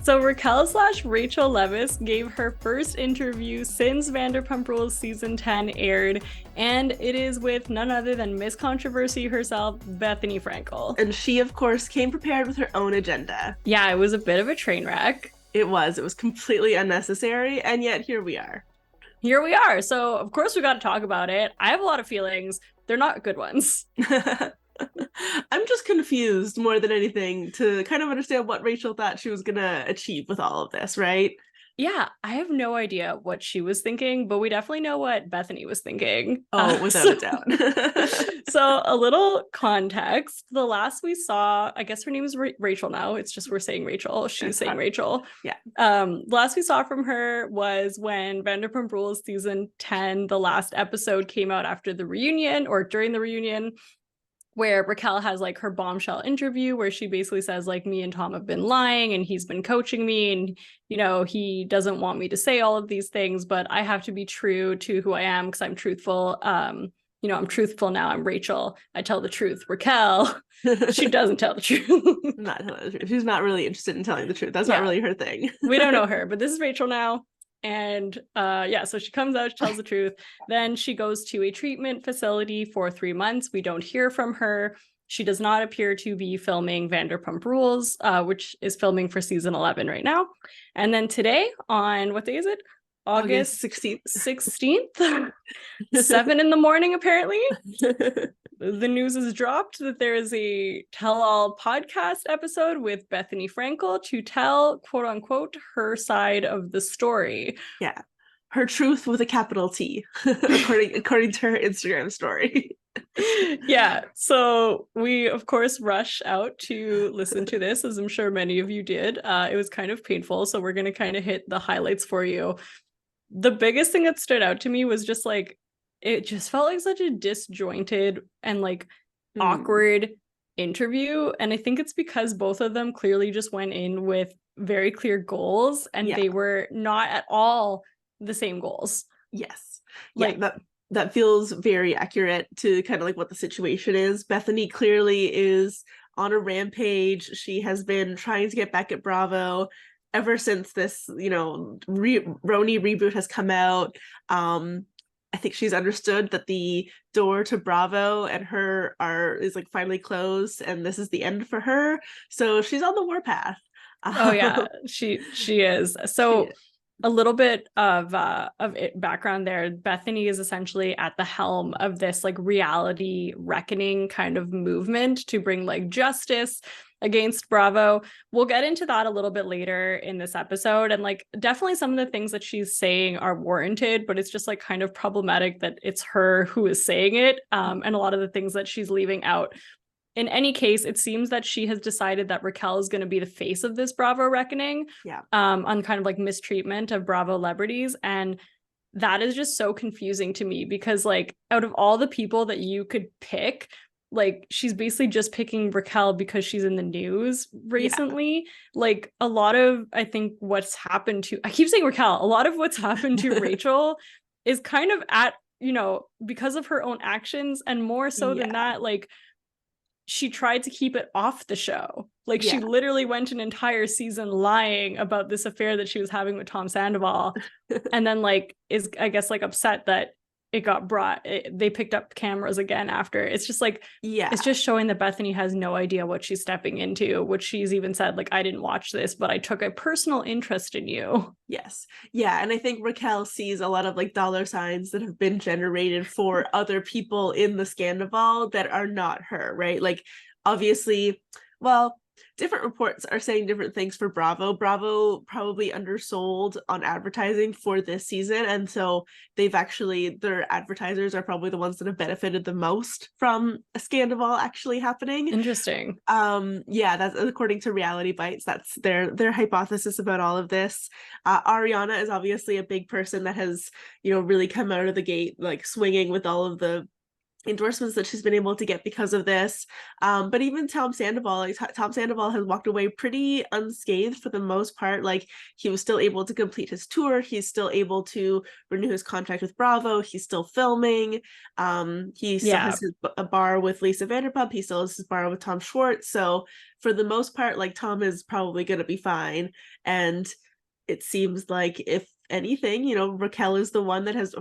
So Raquel slash Rachel Leviss gave her first interview since Vanderpump Rules season 10 aired, and it is with none other than Miss Controversy herself, Bethenny Frankel. And she, of course, came prepared with her own agenda. Yeah, it was a bit of a train wreck. It was completely unnecessary, and yet here we are. Here we are. So, of course, we got to talk about it. I have a lot of feelings. They're not good ones. I'm just confused more than anything to kind of understand what Rachel thought she was going to achieve with all of this, right? Yeah, I have no idea what she was thinking, but we definitely know what Bethenny was thinking. Oh, without a doubt. So a little context. The last we saw, I guess her name is Rachel now. It's just we're saying Rachel. She's saying Rachel. Yeah. The last we saw from her was when Vanderpump Rules season 10, the last episode came out after the reunion or during the reunion, where Raquel has like her bombshell interview where she basically says like me and Tom have been lying and he's been coaching me and he doesn't want me to say all of these things, but I have to be true to who I am because I'm truthful. I'm truthful now. I'm Rachel. I tell the truth. Raquel, she doesn't tell the truth. Not telling the truth. She's not really interested in telling the truth. That's not really her thing. We don't know her, but this is Rachel now. And so she comes out, she tells the truth. Then she goes to a treatment facility for 3 months. We don't hear from her. She does not appear to be filming Vanderpump Rules, which is filming for season 11 right now. And then today, on what day is it? August 16th, 7 in the morning, apparently. The news is dropped that there is a tell-all podcast episode with Bethenny Frankel to tell, quote unquote, her side of the story. Yeah. Her truth with a capital T, according to her Instagram story. Yeah. So we, of course, rush out to listen to this, as I'm sure many of you did. It was kind of painful. So we're going to kind of hit the highlights for you. The biggest thing that stood out to me was just like, it just felt like such a disjointed and like awkward interview. And I think it's because both of them clearly just went in with very clear goals and they were not at all the same goals. Yes. Like that feels very accurate to kind of like what the situation is. Bethenny clearly is on a rampage. She has been trying to get back at Bravo ever since this, Roni reboot has come out. I think she's understood that the door to Bravo and her is like finally closed, and this is the end for her. So she's on the warpath. Oh yeah, she is. So a little bit of background there. Bethenny is essentially at the helm of this like reality reckoning kind of movement to bring like justice against Bravo. We'll get into that a little bit later in this episode. And like definitely some of the things that she's saying are warranted, but it's just like kind of problematic that it's her who is saying it. And a lot of the things that she's leaving out. In any case, it seems that she has decided that Raquel is going to be the face of this Bravo reckoning. On kind of like mistreatment of Bravolebrities. And that is just so confusing to me because like out of all the people that you could pick, like she's basically just picking Raquel because she's in the news recently. Like a lot of, I think what's happened to, I keep saying Raquel, a lot of what's happened to Rachel is kind of at, because of her own actions, and more so than that, like she tried to keep it off the show. Like she literally went an entire season lying about this affair that she was having with Tom Sandoval. And then like is, I guess, like upset that it got they picked up cameras again after. It's just like, it's just showing that Bethenny has no idea what she's stepping into, which she's even said, like, I didn't watch this, but I took a personal interest in you. Yes. Yeah. And I think Raquel sees a lot of like dollar signs that have been generated for other people in the Sandoval that are not her, right? Like, obviously, well, different reports are saying different things for Bravo. Bravo probably undersold on advertising for this season. And so their advertisers are probably the ones that have benefited the most from a Sandoval actually happening. Interesting. That's according to Reality Bites. That's their hypothesis about all of this. Ariana is obviously a big person that has, really come out of the gate, like swinging with all of the endorsements that she's been able to get because of this. But even Tom Sandoval, like Tom Sandoval has walked away pretty unscathed for the most part. Like, he was still able to complete his tour. He's still able to renew his contract with Bravo. He's still filming. He still has a bar with Lisa Vanderpump. He still has his bar with Tom Schwartz. So for the most part, like, Tom is probably going to be fine. And it seems like, if anything, you know, Rachel is the one that has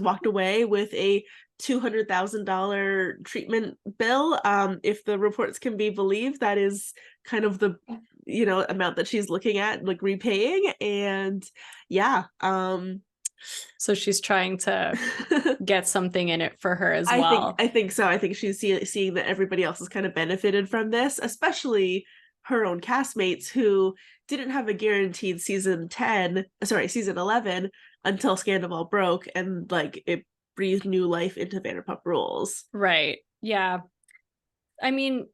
walked away with a $200,000 treatment bill. If the reports can be believed, that is kind of the, you know, amount that she's looking at, like, repaying. And yeah, so she's trying to get something in it for her as well. I think so. I think she's seeing that everybody else has kind of benefited from this, especially her own castmates who didn't have a guaranteed season 11 until Sandoval broke, and like it breathed new life into Vanderpump Rules. Right. Yeah. I mean,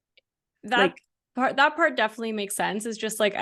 that part definitely makes sense. It's just like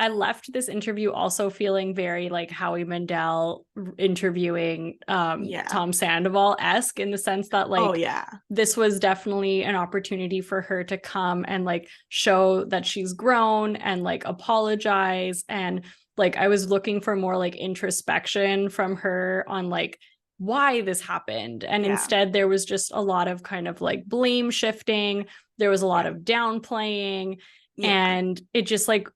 I left this interview also feeling very like Howie Mandel interviewing Tom Sandoval-esque, in the sense that like, this was definitely an opportunity for her to come and like show that she's grown and like apologize. And like, I was looking for more like introspection from her on like why this happened. And instead there was just a lot of kind of like blame shifting. There was a lot of downplaying, and it just like,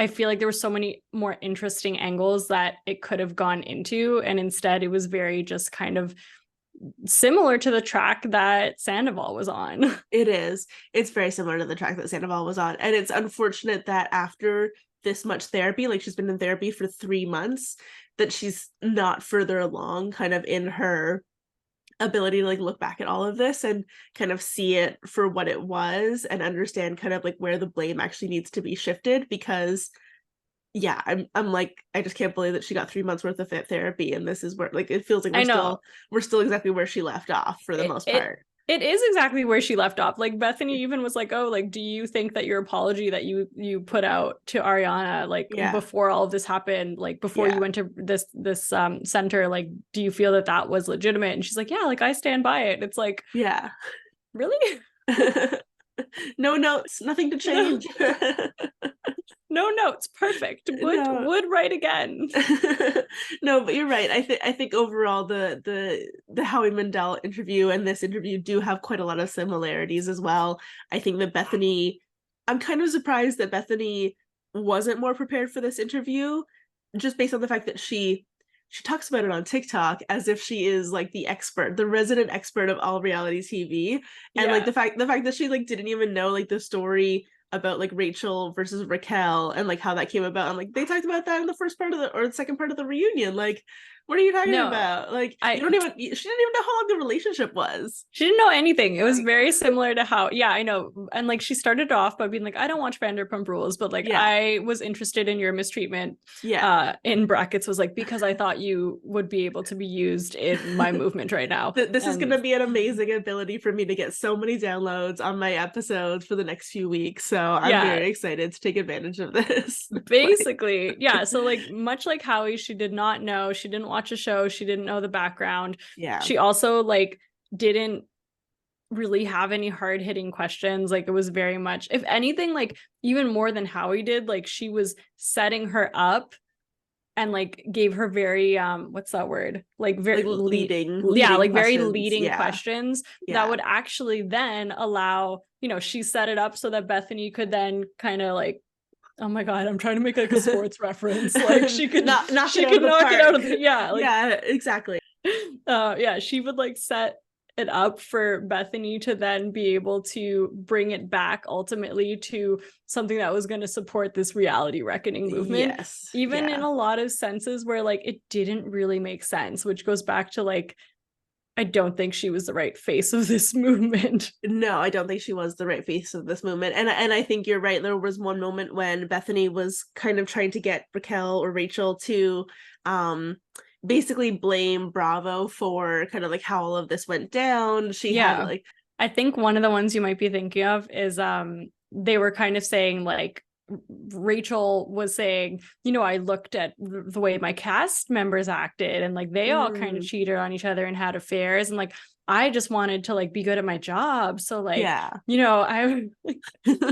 I feel like there were so many more interesting angles that it could have gone into. And instead it was very just kind of similar to the track that Sandoval was on. It is. It's very similar to the track that Sandoval was on. And it's unfortunate that after this much therapy, like she's been in therapy for 3 months, that she's not further along kind of in her ability to like look back at all of this and kind of see it for what it was and understand kind of like where the blame actually needs to be shifted. Because I'm like, I just can't believe that she got 3 months worth of therapy, and this is where like it feels like we're still exactly where she left off for the most part. It is exactly where she left off. Like, Bethenny even was like, oh, like, do you think that your apology that you put out to Ariana, like before all of this happened, like before you went to this center, like, do you feel that was legitimate? And she's like, yeah, like I stand by it. It's like, really? No notes, nothing to change. No notes, perfect. Would write again. No, but you're right. I think overall the Howie Mandel interview and this interview do have quite a lot of similarities as well. I think that Bethenny, I'm kind of surprised that Bethenny wasn't more prepared for this interview, just based on the fact that she talks about it on TikTok as if she is like the resident expert of all reality TV. And like the fact that she like didn't even know like the story about like Rachel versus Raquel and like how that came about. I'm like, they talked about that in the first part of the second part of the reunion. Like, what are you talking about? Like, she didn't even know how long the relationship was. She didn't know anything. It was very similar to how, I know. And like, she started off by being like, I don't watch Vanderpump Rules, but like, I was interested in your mistreatment. In brackets was like, because I thought you would be able to be used in my movement right now. This is going to be an amazing ability for me to get so many downloads on my episodes for the next few weeks. So I'm very excited to take advantage of this. Basically, So like, much like Howie, she did not know. She didn't watch a show. She didn't know the background. She also like didn't really have any hard-hitting questions. Like, it was very much, if anything, like even more than Howie did, like she was setting her up and like gave her very what's that word, like very like leading like very leading questions that would actually then allow, she set it up so that Bethenny could then kind of like, oh my god, I'm trying to make like a sports reference, like she could knock it out of the exactly. She would like set it up for Bethenny to then be able to bring it back ultimately to something that was going to support this reality reckoning movement. In a lot of senses where like it didn't really make sense, which goes back to like, I don't think she was the right face of this movement. No, I don't think she was the right face of this movement. And I think you're right. There was one moment when Bethenny was kind of trying to get Raquel or Rachel to basically blame Bravo for kind of like how all of this went down. Had like, I think one of the ones you might be thinking of is they were kind of saying like, Rachel was saying, I looked at the way my cast members acted and like they all kind of cheated on each other and had affairs, and like I just wanted to like be good at my job. So like, yeah. I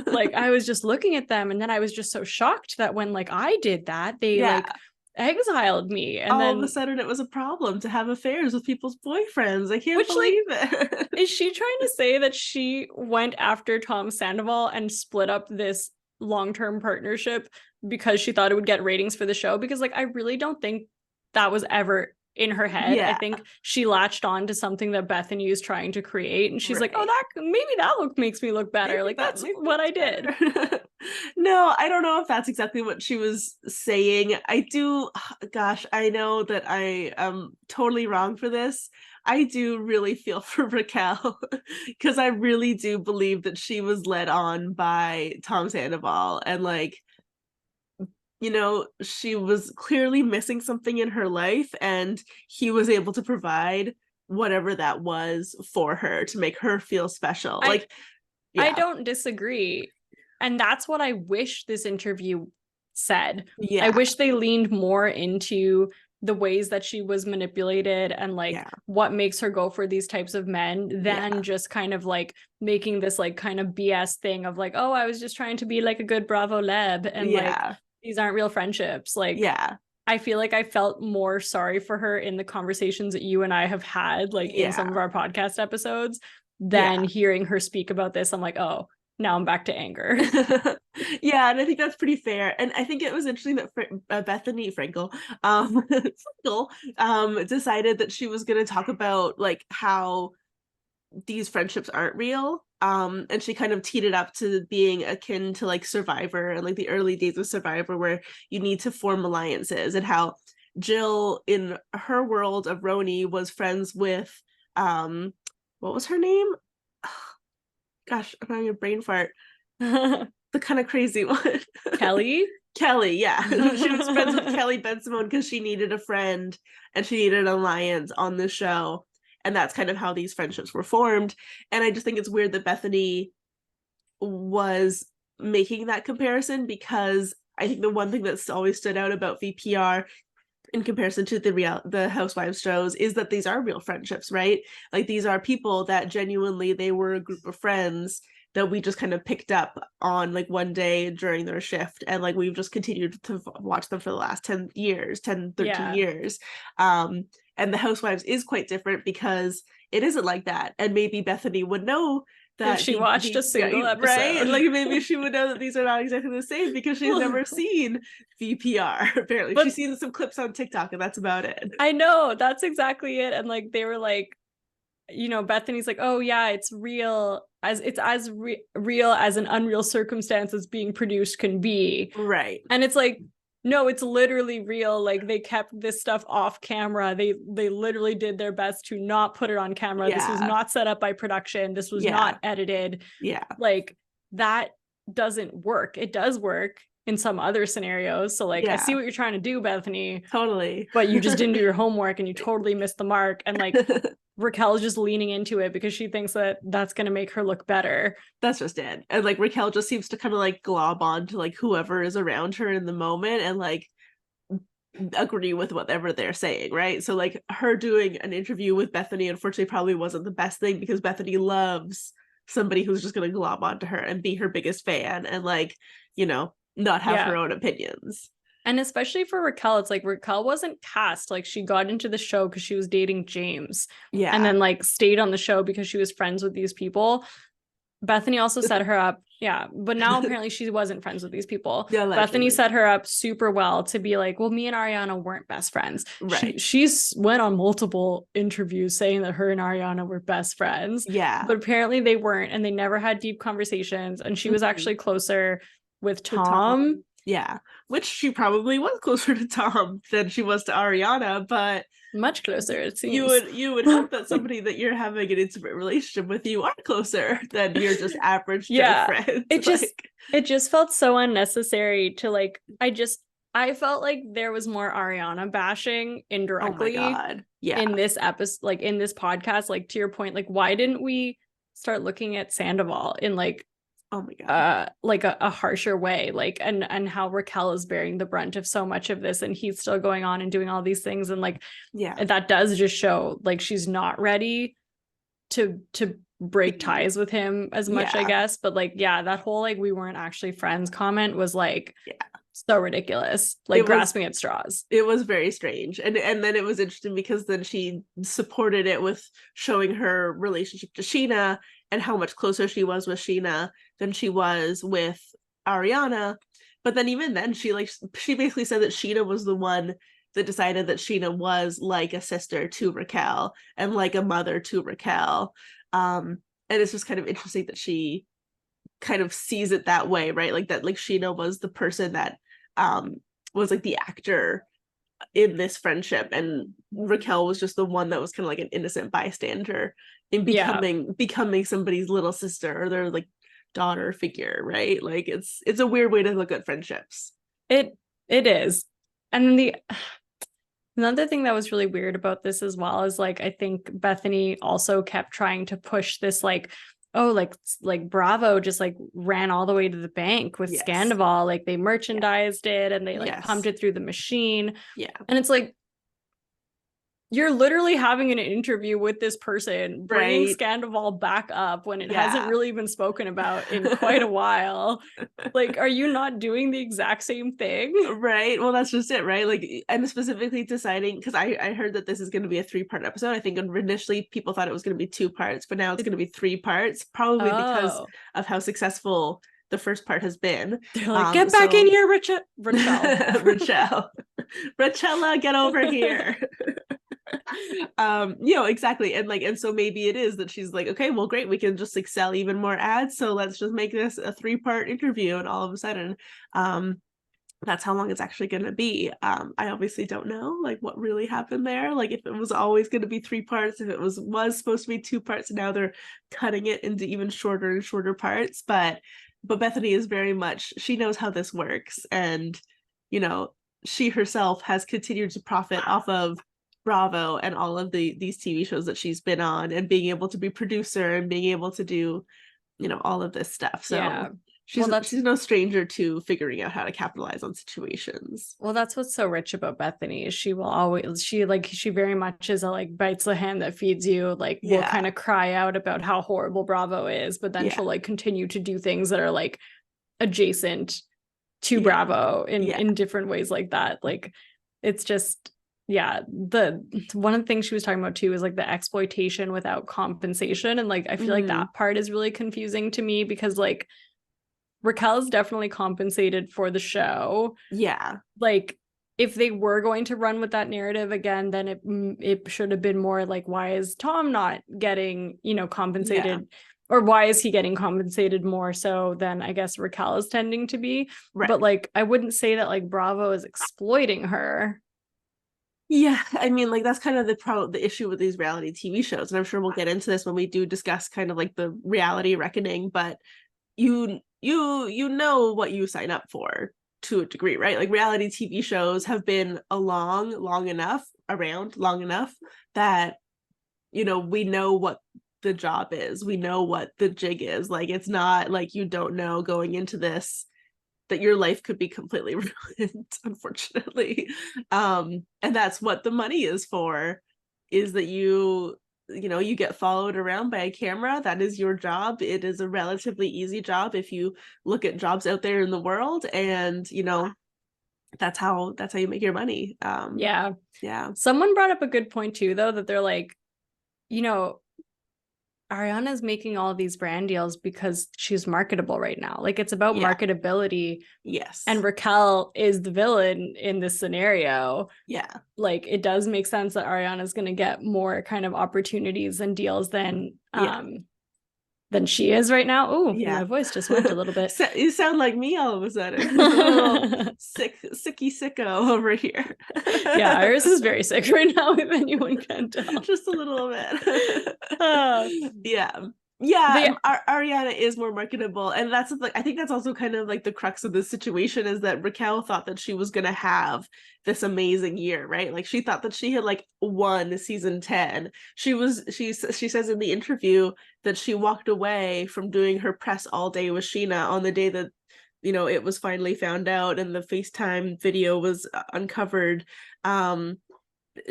like, I was just looking at them, and then I was just so shocked that when like I did that, they like exiled me. And all then of a sudden it was a problem to have affairs with people's boyfriends. I can't believe it. Is she trying to say that she went after Tom Sandoval and split up this long-term partnership because she thought it would get ratings for the show? Because like, I really don't think that was ever in her head. I think she latched on to something that Bethenny is trying to create, and she's like, oh, that maybe that look makes me look better. Maybe like that's what I did. No, I don't know if that's exactly what she was saying. I know that I am totally wrong for this. I do really feel for Raquel because I really do believe that she was led on by Tom Sandoval, and like, she was clearly missing something in her life, and he was able to provide whatever that was for her to make her feel special. I don't disagree. And that's what I wish this interview said. I wish they leaned more into the ways that she was manipulated and like what makes her go for these types of men than just kind of like making this like kind of BS thing of like, oh, I was just trying to be like a good Bravo leb, and like these aren't real friendships. Like, I feel like I felt more sorry for her in the conversations that you and I have had, like in some of our podcast episodes, than hearing her speak about this. I'm like, oh, now I'm back to anger. Yeah, and I think that's pretty fair. And I think it was interesting that Bethenny Frankel, decided that she was going to talk about like how these friendships aren't real. And she kind of teed it up to being akin to like Survivor and like the early days of Survivor, where you need to form alliances, and how Jill in her world of Roni was friends with what was her name? Gosh, I'm having a brain fart. The kind of crazy one. Kelly, yeah. She was friends with Kelly Bensimon because she needed a friend and she needed an alliance on the show. And that's kind of how these friendships were formed. And I just think it's weird that Bethenny was making that comparison, because I think the one thing that's always stood out about VPR in comparison to the Housewives shows is that these are real friendships, right? Like, these are people that genuinely, they were a group of friends that we just kind of picked up on like one day during their shift, and like we've just continued to watch them for the last 13 years. And the Housewives is quite different because it isn't like that. And maybe Bethenny would know that if she watched a single episode, right? Like, maybe she would know that these are not exactly the same because she's never seen VPR. Apparently, she's seen some clips on TikTok, and that's about it. I know, that's exactly it. And like, they were like, Bethenny's like, oh yeah, it's real as real as an unreal circumstance as being produced can be, right? And it's like, no, it's literally real. Like, they kept this stuff off camera. They literally did their best to not put it on camera. This was not set up by production. This was not edited. Like, that doesn't work. It does work in some other scenarios. So like, I see what you're trying to do, Bethenny. Totally. But you just didn't do your homework, and you totally missed the mark. And like, Raquel's just leaning into it because she thinks that that's going to make her look better. That's just it. And like, Raquel just seems to kind of like glob on to like whoever is around her in the moment and like agree with whatever they're saying, right? So like, her doing an interview with Bethenny unfortunately probably wasn't the best thing, because Bethenny loves somebody who's just going to glob onto her and be her biggest fan and like, not have her own opinions. And especially for Raquel, it's like, Raquel wasn't cast. Like, she got into the show because she was dating James. And then like stayed on the show because she was friends with these people. Bethenny also set her up. But now apparently she wasn't friends with these people. Bethenny set her up super well to be like, well, me and Ariana weren't best friends. Right. She's went on multiple interviews saying that her and Ariana were best friends. But apparently they weren't, and they never had deep conversations. And she was actually closer with Tom. Which she probably was closer to Tom than she was to Ariana, but much closer, it seems. You would hope that somebody that you're having an intimate relationship with, you are closer than you're just average friends. It just felt so unnecessary to like, I felt like there was more Ariana bashing indirectly in this episode, like in this podcast. Like, to your point, like, why didn't we start looking at Sandoval in like, oh my god, like a harsher way, like, and how Raquel is bearing the brunt of so much of this, and he's still going on and doing all these things, and like, that does just show like she's not ready to break ties with him as much, I guess. But like, yeah, that whole like we weren't actually friends comment was like so ridiculous, like grasping at straws. It was very strange. And then it was interesting because then she supported it with showing her relationship to Sheena and how much closer she was with Sheena than she was with Ariana. But then even then she basically said that Sheena was the one that decided that Sheena was like a sister to Raquel and like a mother to Raquel. And it's just kind of interesting that she kind of sees it that way, right? Like that, like Sheena was the person that was like the actor in this friendship, and Raquel was just the one that was kind of like an innocent bystander in becoming somebody's little sister or their like daughter figure, right? Like it's a weird way to look at friendships. It is. And then another thing that was really weird about this as well is like I think Bethenny also kept trying to push this like, oh, like Bravo just like ran all the way to the bank with Sandoval. Like they merchandised it and they like pumped it through the machine. Yeah. And it's like, you're literally having an interview with this person, bringing Sandoval back up when it hasn't really been spoken about in quite a while. Like, are you not doing the exact same thing? Right. Well, that's just it, right? Like, I'm specifically deciding, because I heard that this is going to be a 3-part episode. I think initially people thought it was going to be 2 parts, but now it's going to be 3 parts, probably because of how successful the first part has been. They're like, get back in here, Rachel. Rachella, get over here. Exactly. And so maybe it is that she's like, okay, well, great, we can just like sell even more ads, so let's just make this a 3-part interview, and all of a sudden that's how long it's actually going to be. I obviously don't know like what really happened there, like if it was always going to be 3 parts, if it was supposed to be 2 parts, and now they're cutting it into even shorter and shorter parts. But Bethenny is very much, she knows how this works, and she herself has continued to profit off of Bravo and all of these TV shows that she's been on, and being able to be producer and being able to do, all of this stuff. So she's no stranger to figuring out how to capitalize on situations. Well, that's what's so rich about Bethenny is she very much is a like bites the hand that feeds you, like will kind of cry out about how horrible Bravo is, but then she'll like continue to do things that are like adjacent to Bravo in different ways like that. Like it's just the one of the things she was talking about too is like the exploitation without compensation, and like I feel like that part is really confusing to me, because like Raquel's definitely compensated for the show. Like if they were going to run with that narrative again, then it should have been more like, why is Tom not getting compensated, or why is he getting compensated more so than I guess Raquel is tending to be, but like I wouldn't say that like Bravo is exploiting her. Yeah, I mean, like that's kind of the issue with these reality TV shows, and I'm sure we'll get into this when we do discuss kind of like the reality reckoning. But you know what you sign up for to a degree, right? Like reality TV shows have been around long enough that we know what the job is, we know what the jig is. Like it's not like you don't know going into this that your life could be completely ruined, unfortunately. And that's what the money is for, is that you get followed around by a camera. That is your job. It is a relatively easy job if you look at jobs out there in the world, and that's how you make your money. Someone brought up a good point too, though, that they're like, Ariana's making all these brand deals because she's marketable right now. Like it's about marketability. Yes. And Raquel is the villain in this scenario. Yeah. Like it does make sense that Ariana's going to get more kind of opportunities and deals than she is right now. Oh, my voice just went a little bit. You sound like me all of a sudden. A little sicky sicko over here. Iris is very sick right now, if anyone can tell. Just a little bit. Ariana is more marketable, and that's like, I think that's also kind of like the crux of this situation, is that Raquel thought that she was gonna have this amazing year, right? Like she thought that she had like won season 10. She says in the interview that she walked away from doing her press all day with Sheena on the day that it was finally found out and the FaceTime video was uncovered.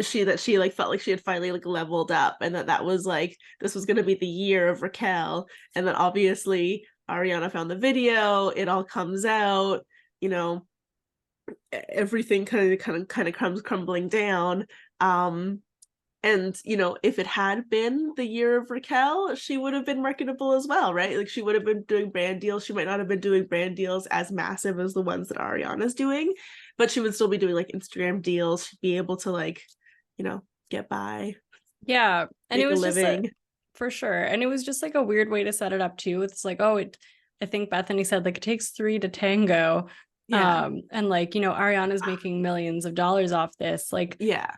she like felt like she had finally like leveled up, and that was like this was going to be the year of Raquel. And then obviously Ariana found the video, it all comes out, you know, everything kind of comes crumbling down. And you know, if it had been the year of Raquel, she would have been marketable as well, right? Like she would have been doing brand deals. She might not have been doing brand deals as massive as the ones that Ariana's doing, but she would still be doing like Instagram deals. She'd be able to like, you know, get by. Yeah. And it was just living. for sure. And it was just like a weird way to set it up too. It's like, oh, I think Bethenny said like it takes 3 to tango. Yeah. And like, you know, Ariana's making millions of dollars off this. Like, yeah.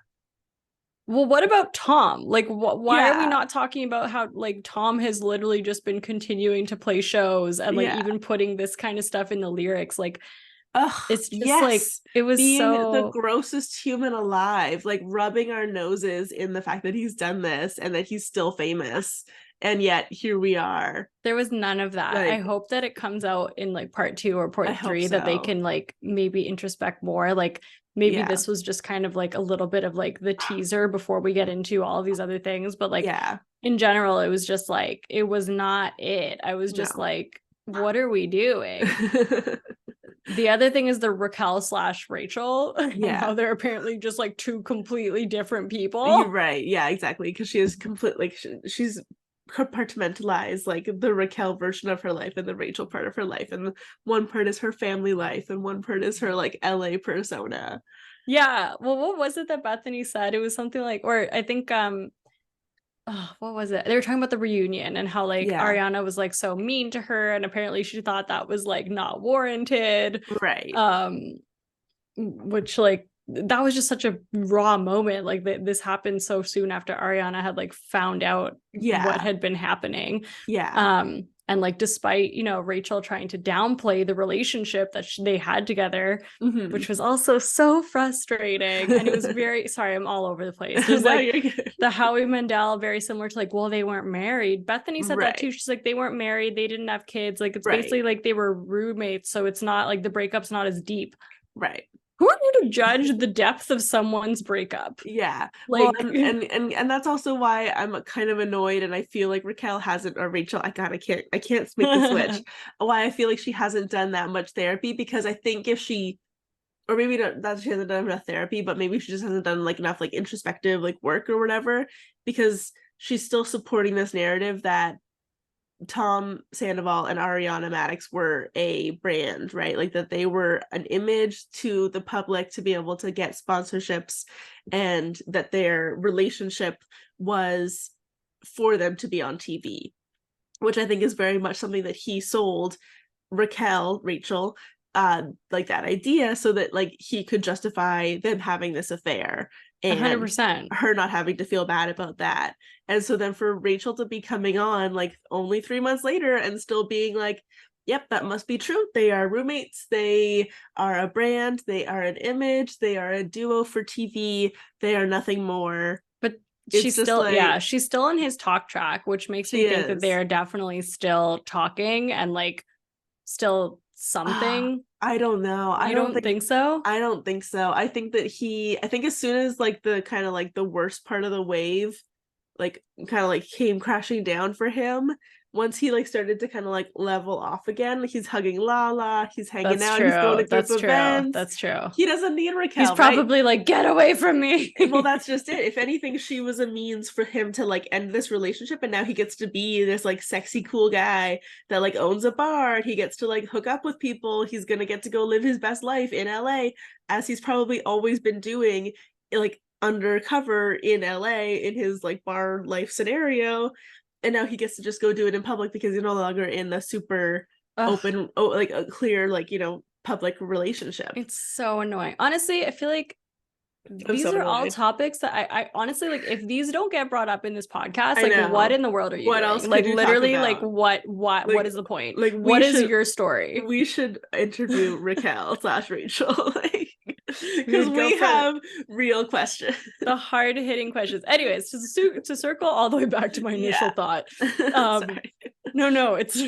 Well, what about Tom? Like, why are we Yeah. not talking about how like Tom has literally just been continuing to play shows and like Yeah. even putting this kind of stuff in the lyrics? Like, Ugh, it's just yes. like it was being the so grossest human alive, like rubbing our noses in the fact that he's done this and that he's still famous. And yet here we are. there was none of that. I Like, hope that it comes out in like part 2 or I part hope 3 that they so. can like maybe introspect more. Like maybe Yeah. this was just kind of like a little bit of like the teaser before we get into all of these other things. But like Yeah. in general, it was just like it was not it. I was just No. like, what are we doing? The other thing is the Raquel / Rachel, and Yeah. how they're apparently just like 2 completely different people. You're right. Yeah, exactly. Because she is complete, like she's compartmentalized like the Raquel version of her life and the Rachel part of her life, and one part is her family life and one part is her like LA persona. Yeah. Well, what was it that Bethenny said? It was something like, or I think oh, what was it? They were talking about the reunion and how like Yeah. Ariana was like so mean to her, and apparently she thought that was like not warranted. Right. Which like that was just such a raw moment. Like this happened so soon after Ariana had like found out what had been happening. Yeah. And like despite, you know, Rachel trying to downplay the relationship that they had together, which was also so frustrating. And it was very sorry, I'm all over the place. There's No, like the Howie Mandel, very similar to like, well, they weren't married. Bethenny said that too. She's like, they weren't married, they didn't have kids. Like it's basically like they were roommates, so it's not like the breakup's not as deep. Right. Who are you to judge the depth of someone's breakup? Yeah. Like, well, and that's also why I'm kind of annoyed, and I feel like Raquel hasn't, or Rachel, I can't make the switch. Why I feel like she hasn't done that much therapy, because I think if she, or maybe not that she hasn't done enough therapy, but maybe she just hasn't done like enough like introspective like work or whatever, because she's still supporting this narrative that Tom Sandoval and Ariana Madix were a brand, right? Like that they were an image to the public to be able to get sponsorships, and that their relationship was for them to be on TV, which I think is very much something that he sold Rachel, like that idea so that like he could justify them having this affair and 100%. her not having to feel bad about that. And so then for Rachel to be coming on like only 3 months later and still being like, yep, that must be true. They are roommates. They are a brand. They are an image. They are a duo for TV. They are nothing more. But she's still, like, yeah, she's still on his talk track, which makes me think that they're definitely still talking and like still something. I don't know. I don't think so. I don't think so. I think as soon as like the kind of like the worst part of the wave like kind of like came crashing down for him, once he like started to kind of like level off again, he's hugging Lala, he's hanging out, he's going to group events. That's true. He doesn't need Raquel. He's probably like, get away from me. Well, that's just it. If anything, she was a means for him to like end this relationship, and now he gets to be this like sexy cool guy that like owns a bar. He gets to like hook up with people. He's gonna get to go live his best life in LA, as he's probably always been doing, like undercover in LA in his like bar life scenario. And now he gets to just go do it in public because he's no longer in the super open, like a clear, like, you know, public relationship. It's so annoying. Honestly, I feel like these are all topics that I honestly like. If these don't get brought up in this podcast, like what in the world are you doing? Else like literally like what is the point? Like what is your story? We should interview Raquel / Rachel, like, because we have real questions, the hard-hitting questions. Anyways, to circle all the way back to my initial thought. No, it's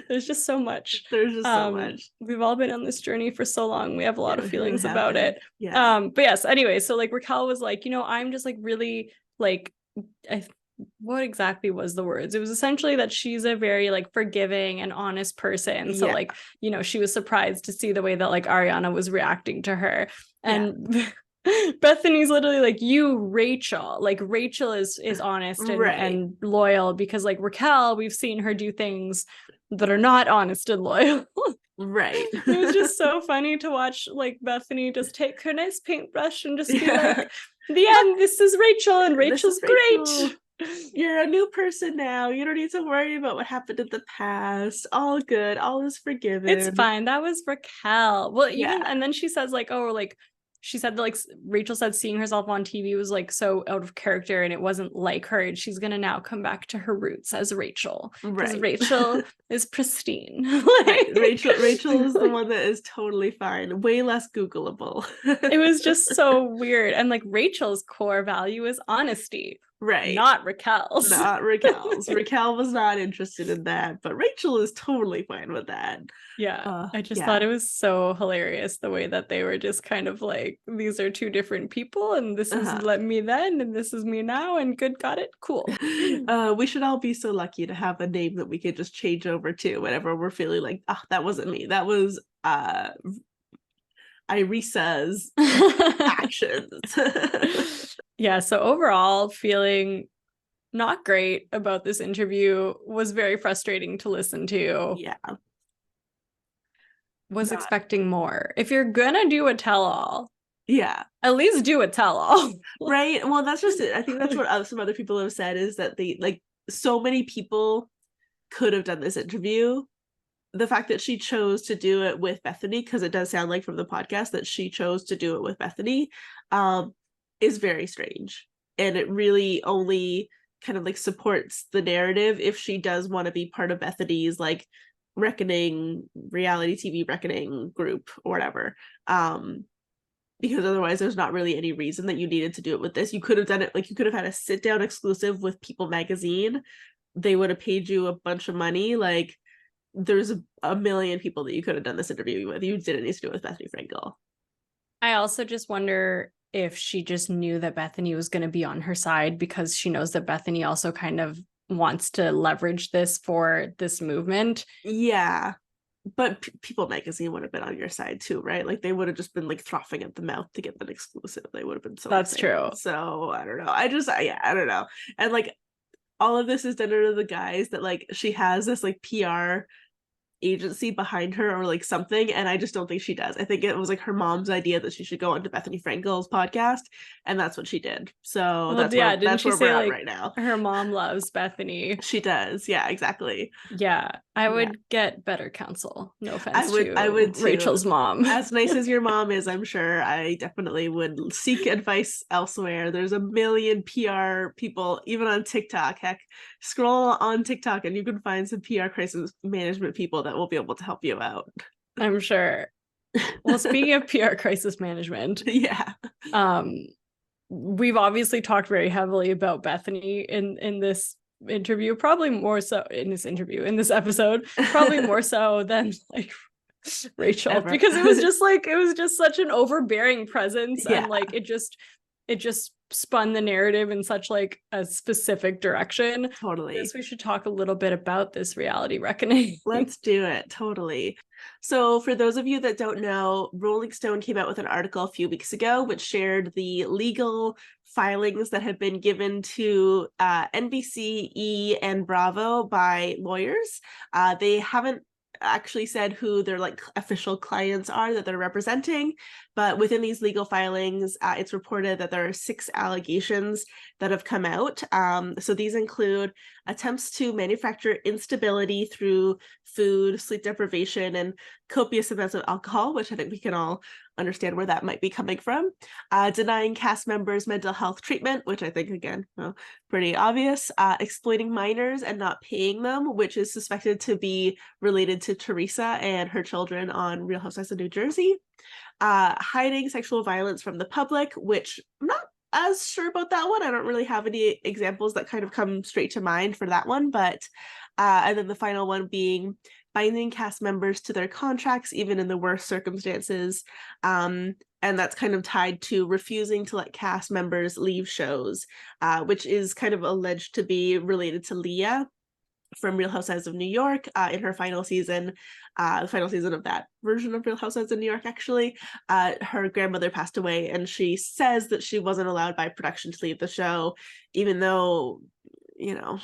There's just so much. There's just so much. We've all been on this journey for so long. We have a lot of feelings about it. Yeah. But yes, anyway, so like Raquel was like, I'm just like really like, what exactly was the words? It was essentially that she's a very like forgiving and honest person. So like, she was surprised to see the way that like Ariana was reacting to her. And Bethenny's literally like, you, Rachel. Like Rachel is honest and loyal, because like Raquel, we've seen her do things that are not honest and loyal. Right. It was just so funny to watch like Bethenny just take her nice paintbrush and just be like, the end, this is Rachel, and Rachel's great. You're a new person now. You don't need to worry about what happened in the past. All good. All is forgiven. It's fine. That was Raquel. Well, even and then she says like, oh, like she said that like Rachel said seeing herself on TV was like so out of character and it wasn't like her, and she's gonna now come back to her roots as Rachel, because Rachel is pristine. Rachel is the one that is totally fine, way less Googleable. It was just so weird. And like Rachel's core value is honesty. Not Raquel's. Raquel was not interested in that, but Rachel is totally fine with that. I just thought it was so hilarious the way that they were just kind of like, these are two different people, and this is me then, and this is me now, and good, got it, cool. We should all be so lucky to have a name that we could just change over to whenever we're feeling like, that wasn't me, that was Irisa's actions. So overall, feeling not great about this interview. Was very frustrating to listen to. Was expecting more. If you're gonna do a tell-all, at least do a tell-all. Right? Well, that's just it. I think that's what some other people have said, is that they like, so many people could have done this interview. The fact that she chose to do it with Bethenny, because it does sound like from the podcast that she chose to do it with Bethenny, is very strange. And it really only kind of like supports the narrative if she does want to be part of Bethenny's like reckoning, reality TV reckoning group or whatever. Because otherwise there's not really any reason that you needed to do it with this. You could have done it, like you could have had a sit down exclusive with People magazine. They would have paid you a bunch of money. Like there's a million people that you could have done this interview with. You didn't need to do it with Bethenny Frankel. I also just wonder if she just knew that Bethenny was going to be on her side, because she knows that Bethenny also kind of wants to leverage this for this movement. But People magazine would have been on your side too, right? Like they would have just been like frothing at the mouth to get that exclusive. They would have been so That's excited. True. So I don't know. I don't know. And like all of this is done under the guise that like she has this like PR agency behind her or like something, and I just don't think she does. I think it was like her mom's idea that she should go onto Bethenny Frankel's podcast, and that's what she did. So that's where we're at right now. Her mom loves Bethenny. She does, yeah, exactly. I would get better counsel. No offense I would to Rachel's mom. As nice as your mom is, I'm sure I definitely would seek advice elsewhere. There's a million PR people, even on TikTok. Heck, scroll on TikTok and you can find some PR crisis management people that will be able to help you out. I'm sure. Well, speaking of PR crisis management, we've obviously talked very heavily about Bethenny in this interview, probably more so in this episode, probably more so than like Rachel, because it was just such an overbearing presence, and like it just spun the narrative in such like a specific direction. Totally. I guess we should talk a little bit about this reality reckoning. Let's do it. Totally. So for those of you that don't know, Rolling Stone came out with an article a few weeks ago which shared the legal filings that have been given to NBC, E, and Bravo by lawyers. They haven't actually said who their like official clients are that they're representing, but within these legal filings, it's reported that there are 6 allegations that have come out. So these include attempts to manufacture instability through food, sleep deprivation, and copious amounts of alcohol, which I think we can all understand where that might be coming from. Denying cast members mental health treatment, which I think, again, pretty obvious. Exploiting minors and not paying them, which is suspected to be related to Teresa and her children on Real Housewives of New Jersey. Hiding sexual violence from the public, which I'm not as sure about that one. I don't really have any examples that kind of come straight to mind for that one, but And then the final one being binding cast members to their contracts, even in the worst circumstances. And that's kind of tied to refusing to let cast members leave shows, which is kind of alleged to be related to Leah from Real Housewives of New York in her final season, the final season of that version of Real Housewives of New York, actually. Her grandmother passed away, and she says that she wasn't allowed by production to leave the show, even though, you know,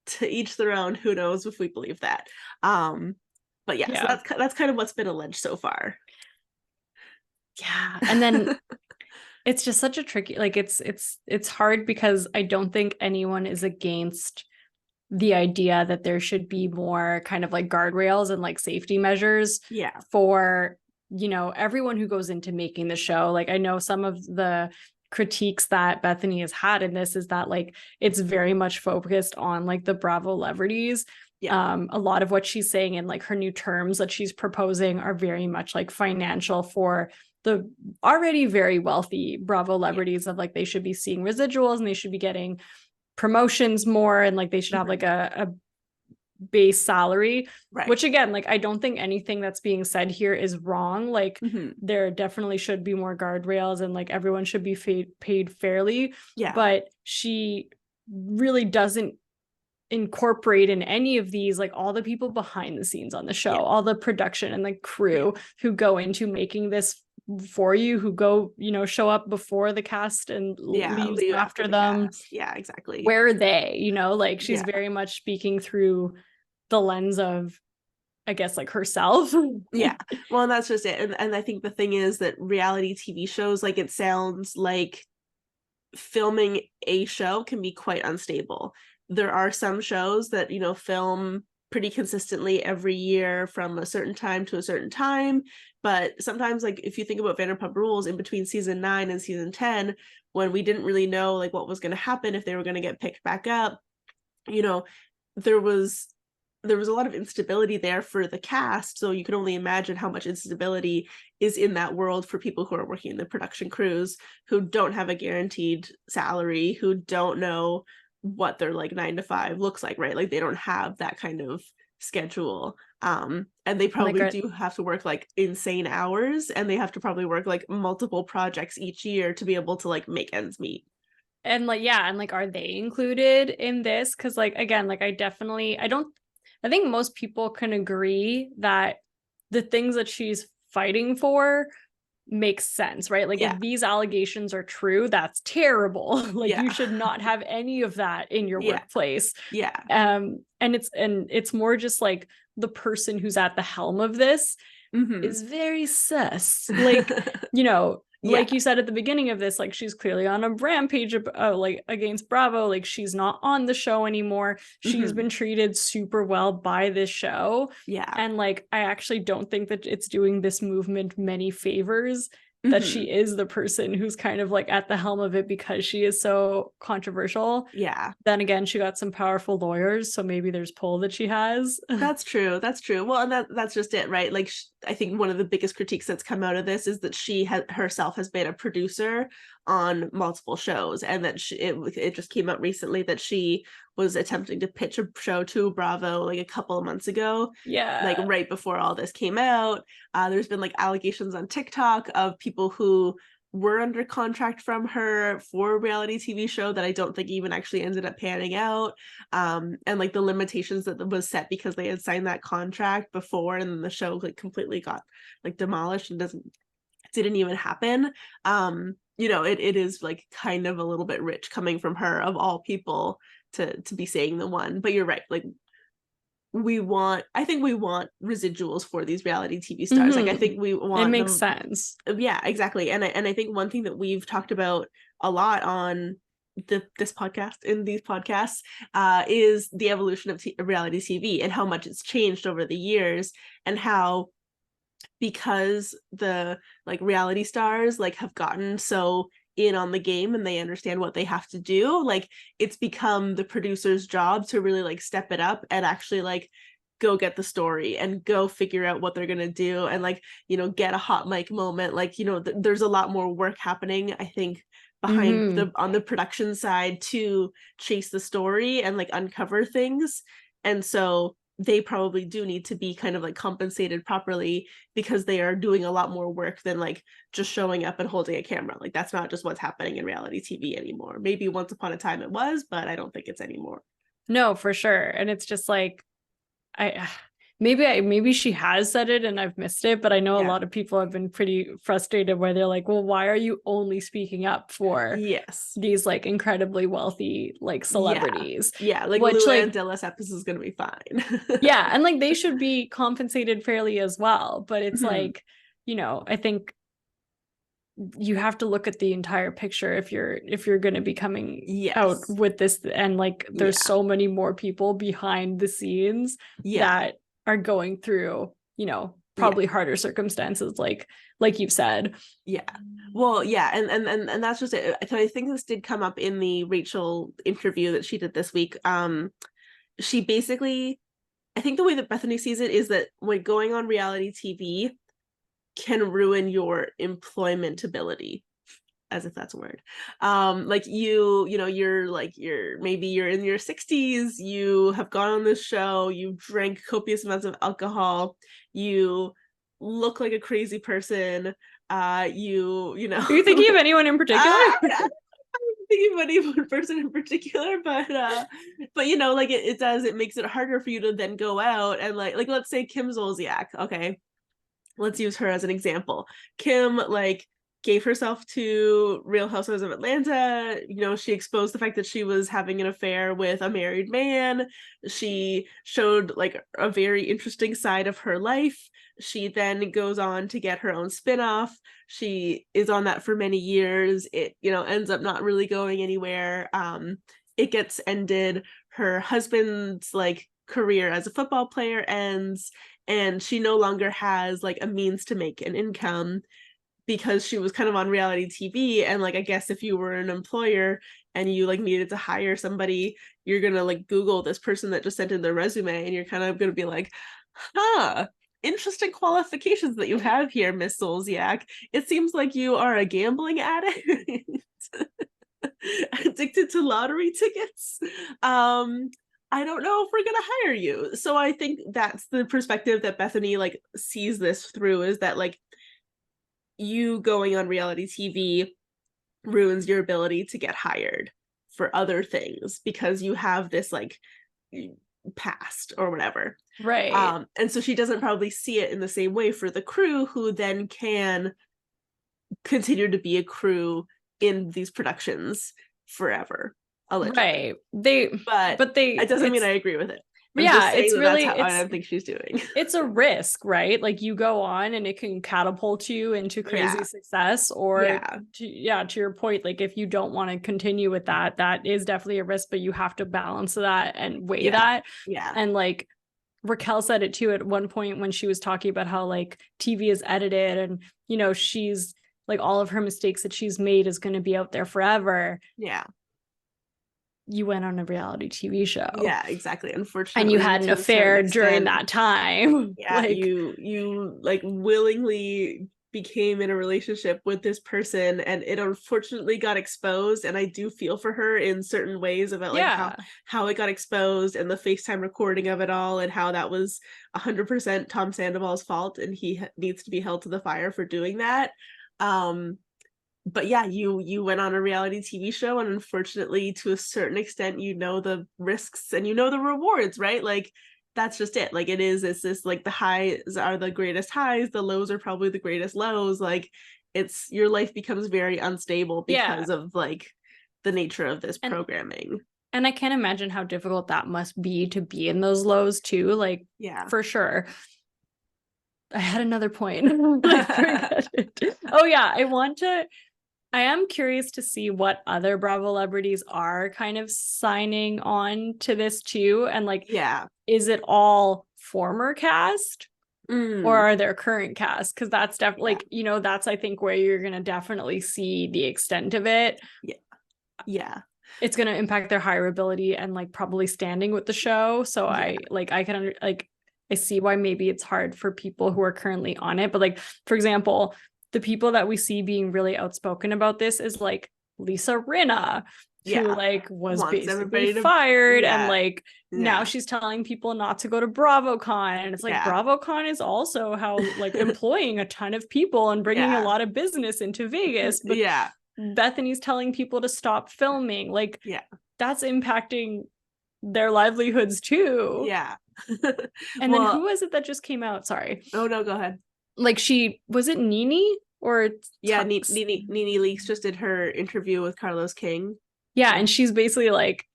to each their own, who knows if we believe that. But yeah, so that's kind of what's been alleged so far. Yeah. And then it's just such a tricky, like it's hard because I don't think anyone is against the idea that there should be more kind of like guardrails and like safety measures for, you know, everyone who goes into making the show. Like, I know some of the critiques that Bethenny has had in this is that like it's very much focused on like the Bravolebrities. A lot of what she's saying in like her new terms that she's proposing are very much like financial for the already very wealthy Bravolebrities, of like they should be seeing residuals and they should be getting promotions more, and like they should have like a base salary, which again, like I don't think anything that's being said here is wrong. Like there definitely should be more guardrails and like everyone should be paid fairly, but she really doesn't incorporate in any of these like all the people behind the scenes on the show, all the production and the crew who go into making this for you, who go, you know, show up before the cast and leaves after them. Exactly. Where are they? You know, like she's very much speaking through the lens of, I guess, like herself. Well, and that's just it. And I think the thing is that reality TV shows, like, it sounds like filming a show can be quite unstable. There are some shows that, you know, film pretty consistently every year from a certain time to a certain time, but sometimes, like, if you think about Vanderpump Rules, in between season 9 and season 10, when we didn't really know like what was going to happen, if they were going to get picked back up, you know, there was a lot of instability there for the cast, so you can only imagine how much instability is in that world for people who are working in the production crews, who don't have a guaranteed salary, who don't know what their like 9 to 5 looks like, right? Like they don't have that kind of schedule, and they probably like do have to work like insane hours, and they have to probably work like multiple projects each year to be able to like make ends meet. And like, and like, are they included in this? Because like, again, like I think most people can agree that the things that she's fighting for makes sense, right? Like if these allegations are true, that's terrible. Like you should not have any of that in your workplace. And it's more just like the person who's at the helm of this is very sus. Like, you know, like you said at the beginning of this, like she's clearly on a rampage like against Bravo. Like she's not on the show anymore. She's been treated super well by this show. And like I actually don't think that it's doing this movement many favors that she is the person who's kind of like at the helm of it because she is so controversial. Then again, she got some powerful lawyers, so maybe there's pull that she has. That's true. Well, and that's just it, right? Like I think one of the biggest critiques that's come out of this is that she herself has been a producer on multiple shows, and that it just came out recently that she was attempting to pitch a show to Bravo like a couple of months ago, like right before all this came out. There's been like allegations on TikTok of people who were under contract from her for a reality TV show that I don't think even actually ended up panning out, and like the limitations that was set because they had signed that contract before, and then the show like completely got like demolished and didn't even happen. You know, it is like kind of a little bit rich coming from her of all people to be saying the one. But you're right, like I think we want residuals for these reality TV stars. Like I think we want, it makes sense. Yeah, exactly. And I think one thing that we've talked about a lot on this podcast, in these podcasts, is the evolution of reality TV and how much it's changed over the years, and how, because the like reality stars like have gotten so in on the game and they understand what they have to do, like it's become the producer's job to really like step it up and actually like go get the story and go figure out what they're gonna do, and like, you know, get a hot mic moment. Like, you know, there's a lot more work happening, I think, behind on the production side to chase the story and like uncover things. And so they probably do need to be kind of like compensated properly, because they are doing a lot more work than like just showing up and holding a camera. Like that's not just what's happening in reality TV anymore. Maybe once upon a time it was, but I don't think it's anymore. No, for sure. And it's just like, maybe she has said it and I've missed it, but I know a lot of people have been pretty frustrated where they're like, well, why are you only speaking up for these like incredibly wealthy like celebrities? Like Luann de Lesseps is gonna be fine. Yeah, and like they should be compensated fairly as well, but it's like, you know, I think you have to look at the entire picture if you're going to be coming out with this, and like there's so many more people behind the scenes that are going through, you know, probably harder circumstances, like you've said. Well, and that's just it. I think this did come up in the Rachel interview that she did this week. She basically, I think the way that Bethenny sees it is that when going on reality TV can ruin your employmentability, as if that's a word. Like you know, you're maybe you're in your 60s, you have gone on this show, you drank copious amounts of alcohol, you look like a crazy person, you know. Are you thinking of anyone in particular? I'm thinking of any one person in particular, but you know, like it makes it harder for you to then go out and like let's say Kim Zolciak, okay, let's use her as an example. Kim like gave herself to Real Housewives of Atlanta. You know, she exposed the fact that she was having an affair with a married man. She showed like a very interesting side of her life. She then goes on to get her own spinoff. She is on that for many years. It, you know, ends up not really going anywhere. It gets ended. Her husband's like career as a football player ends, and she no longer has like a means to make an income because she was kind of on reality TV. And like, I guess if you were an employer and you like needed to hire somebody, you're gonna like Google this person that just sent in their resume, and you're kind of gonna be like, interesting qualifications that you have here, Miss Zolciak. It seems like you are a gambling addict, addicted to lottery tickets. I don't know if we're gonna hire you. So I think that's the perspective that Bethenny like sees this through, is that like you going on reality TV ruins your ability to get hired for other things because you have this like past or whatever. Right. And so she doesn't probably see it in the same way for the crew, who then can continue to be a crew in these productions forever. Allegedly. Right. But it doesn't mean I agree with it. It's really, that's how I think she's doing. It's a risk, right? Like you go on and it can catapult you into crazy success, or to your point, like if you don't want to continue with that, that is definitely a risk, but you have to balance that and weigh that. And like Raquel said it too at one point when she was talking about how like TV is edited, and you know, she's like all of her mistakes that she's made is going to be out there forever. You went on a reality TV show. Yeah, exactly. Unfortunately. And you had an affair during that time. Yeah, like, you like willingly became in a relationship with this person, and it unfortunately got exposed. And I do feel for her in certain ways about like how it got exposed, and the FaceTime recording of it all, and how that was 100% Tom Sandoval's fault, and he needs to be held to the fire for doing that. But yeah, you went on a reality TV show, and unfortunately, to a certain extent, you know the risks and you know the rewards, right? Like that's just it. Like it's this like the highs are the greatest highs, the lows are probably the greatest lows. Like it's your life becomes very unstable because of like the nature of this programming. And I can't imagine how difficult that must be to be in those lows too. Like for sure. I had another point. I am curious to see what other Bravolebrities are kind of signing on to this too. And like, is it all former cast or are there current cast? Because that's definitely like, you know, that's I think where you're going to definitely see the extent of it. It's going to impact their hireability and like probably standing with the show. So I see why maybe it's hard for people who are currently on it. But like, for example, the people that we see being really outspoken about this is like Lisa Rinna, who like was wants basically to, fired, and like now she's telling people not to go to BravoCon, and it's like BravoCon is also how like employing a ton of people and bringing a lot of business into Vegas, but Bethenny's telling people to stop filming, like that's impacting their livelihoods too. And then who was it that just came out? Sorry. Oh no, go ahead. Like was it Nene or Nene Leakes just did her interview with Carlos King. And she's basically like,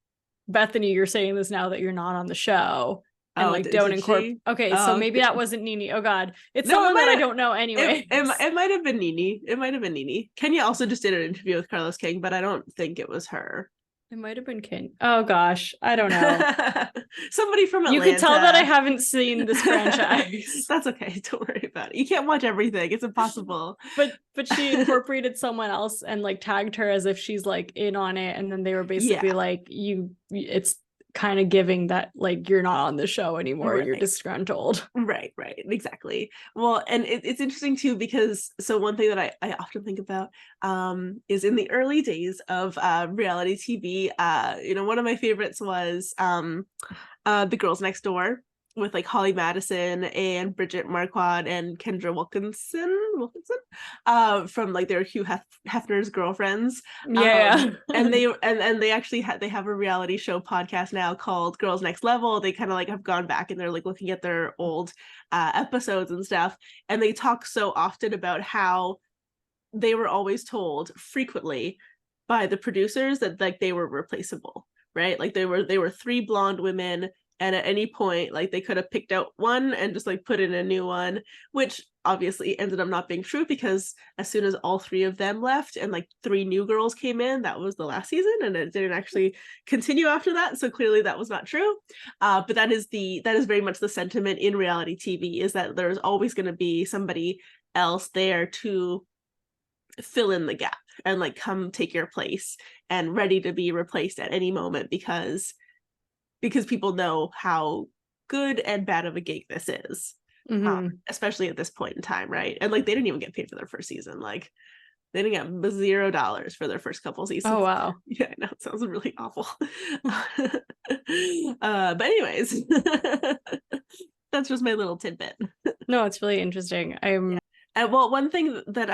Bethenny, you're saying this now that you're not on the show, and like don't incorporate. Okay, so maybe that wasn't Nene. Oh God, it's someone that I don't know anyway. It might have been Nene. Kenya also just did an interview with Carlos King, but I don't think it was her. It might have been Ken. Oh gosh, I don't know. Somebody from Atlanta. You could tell that I haven't seen this franchise. That's okay. Don't worry about it. You can't watch everything. It's impossible. But she incorporated someone else and like tagged her as if she's like in on it, and then they were basically like, it's kind of giving that like you're not on the show anymore, you're disgruntled. Right, exactly. Well, and it's interesting too, because so one thing that I often think about is in the early days of reality TV, one of my favorites was The Girls Next Door, with like Holly Madison and Bridget Marquardt and Kendra Wilkinson from like their Hugh Hefner's girlfriends. And they actually they have a reality show podcast now called Girls Next Level. They kind of like have gone back and they're like looking at their old episodes and stuff, and they talk so often about how they were always told frequently by the producers that like they were replaceable, right? Like they were three blonde women, and at any point, like they could have picked out one and just like put in a new one, which obviously ended up not being true, because as soon as all three of them left and like three new girls came in, that was the last season, and it didn't actually continue after that. So clearly that was not true. But that is very much the sentiment in reality TV, is that there's always going to be somebody else there to fill in the gap and like come take your place and ready to be replaced at any moment, because people know how good and bad of a gig this is, especially at this point in time, right? And like they didn't even get paid for their first season. Like they didn't get $0 for their first couple seasons. Oh wow. Yeah, I know, it sounds really awful. But anyways, that's just my little tidbit. No, it's really interesting. And well, one thing that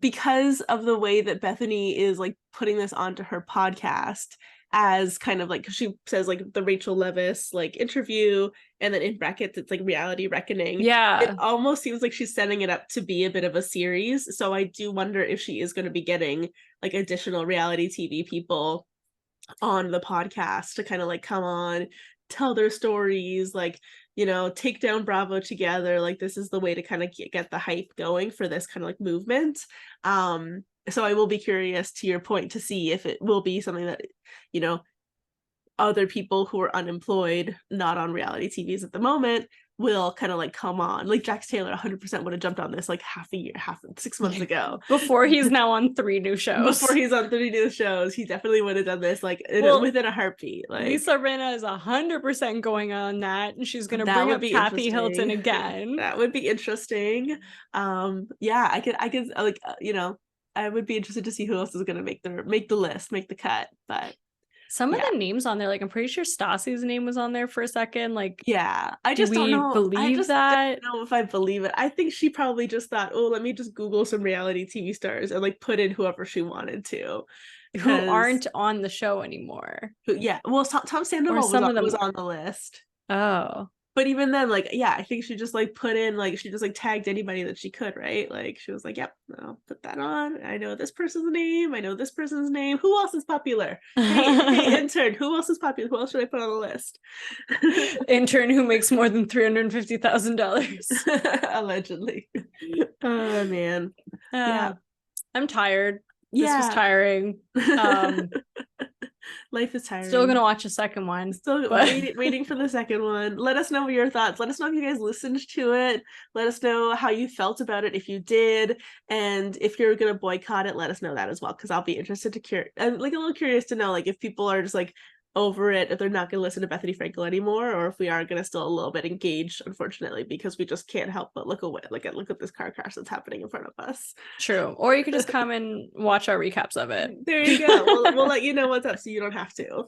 because of the way that Bethenny is like putting this onto her podcast as kind of like, she says like the Rachel Leviss like interview, and then in brackets it's like reality reckoning. It almost seems like she's setting it up to be a bit of a series. So I do wonder if she is going to be getting like additional reality TV people on the podcast to kind of like come on, tell their stories, like, take down Bravo together. Like this is the way to kind of get the hype going for this kind of like movement. So I will be curious, to your point, to see if it will be something that, other people who are unemployed, not on reality TVs at the moment, will kind of like come on. Like Jax Taylor 100% would have jumped on this like 6 months ago. Before he's now on 3 new shows. He definitely would have done this like within a heartpeat. Like Lisa Rinna is 100% going on that, and she's going to bring up Kathy Hilton again. That would be interesting. I could like I would be interested to see who else is going to make the list, make the cut. But some of the names on there, like I'm pretty sure Stassi's name was on there for a second. Like, I just don't know. Don't know if I believe it. I think she probably just thought, oh, let me just Google some reality TV stars and like put in whoever she wanted to, who aren't on the show anymore. Well, Tom Sandoval was on the list. Oh. But even then, like, I think she just like put in, like, she just like tagged anybody that she could, right? Like she was like, yep, I'll put that on. I know this person's name. I know this person's name. Who else is popular? Hey, intern, who else is popular? Who else should I put on the list? Intern who makes more than $350,000. Allegedly. Oh man. I'm tired. This was tiring. Life is tiring. Still gonna watch a second one. Waiting for the second one. Let us know your thoughts. Let us know if you guys listened to it. Let us know how you felt about it, if you did, and if you're gonna boycott it, let us know that as well, because I'll be interested to I'm like a little curious to know, like, if people are just like, over it, if they're not going to listen to Bethenny Frankel anymore, or if we are going to still a little bit engage, unfortunately, because we just can't help but look away. Look at this car crash that's happening in front of us. True. Or you could just come and watch our recaps of it. There you go. We'll let you know what's up so you don't have to.